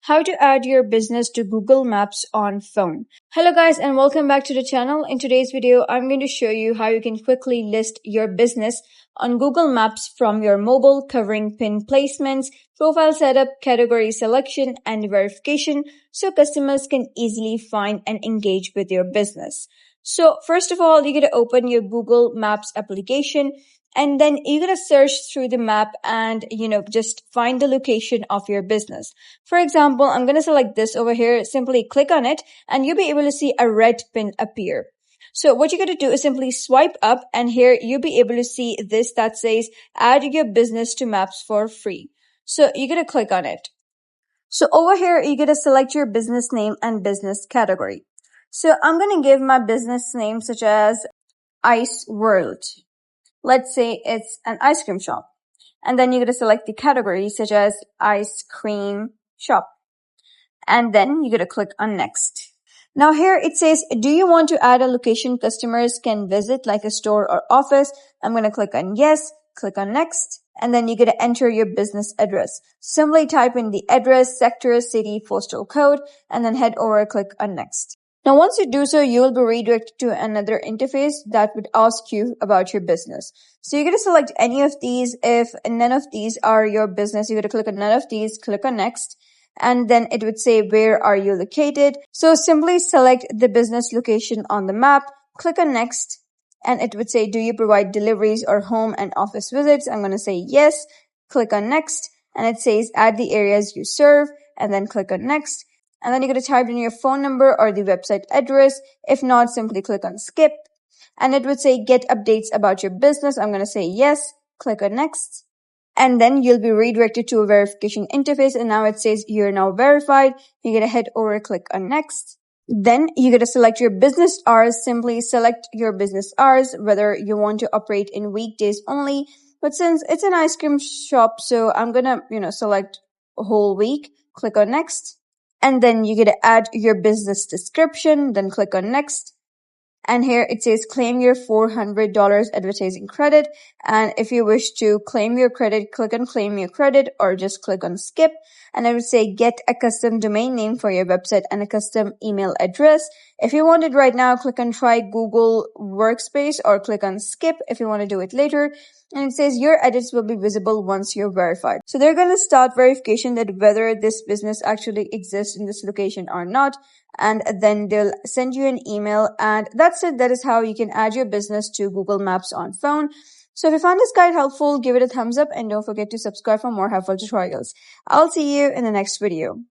How to add your business to Google Maps on phone. Hello guys and welcome back to the channel. In today's video, I'm going to show you how you can quickly list your business on Google Maps from your mobile, covering pin placements, profile setup, category selection, and verification so customers can easily find and engage with your business. So first of all, you're going to open your Google Maps application. And then you're going to search through the map and, just find the location of your business. For example, I'm going to select this over here. Simply click on it and you'll be able to see a red pin appear. So what you're going to do is simply swipe up and here you'll be able to see this that says add your business to maps for free. So you're going to click on it. So over here, you're going to select your business name and business category. So I'm going to give my business name such as Ice World. Let's say it's an ice cream shop. And then you're going to select the category such as ice cream shop. And then you're going to click on next. Now here it says, do you want to add a location customers can visit like a store or office? I'm going to click on yes, click on next. And then you're going to enter your business address. Simply type in the address, sector, city, postal code, and then head over, click on next. Now, once you do so, you will be redirected to another interface that would ask you about your business. So you're going to select any of these. If none of these are your business, you're going to click on none of these, click on next, and then it would say, where are you located? So simply select the business location on the map, click on next, and it would say, do you provide deliveries or home and office visits? I'm going to say yes, click on next, and it says add the areas you serve, and then click on next. And then you're going to type in your phone number or the website address. If not, simply click on skip. And it would say get updates about your business. I'm going to say yes, click on next. And then you'll be redirected to a verification interface. And now it says you're now verified. You're going to head over, click on next. Then you're going to select your business hours. Simply select your business hours, whether you want to operate in weekdays only. But since it's an ice cream shop, so I'm going to, select a whole week. Click on next. And then you're going to add your business description, then click on next. And here it says claim your $400 advertising credit. And if you wish to claim your credit, click on claim your credit or just click on skip. And I would say get a custom domain name for your website and a custom email address. If you want it right now, click on try Google Workspace or click on skip if you want to do it later. And it says your edits will be visible once you're verified. So they're going to start verification that whether this business actually exists in this location or not. And then they'll send you an email. And that's it. That is how you can add your business to Google Maps on phone. So if you found this guide helpful, give it a thumbs up and don't forget to subscribe for more helpful tutorials. I'll see you in the next video.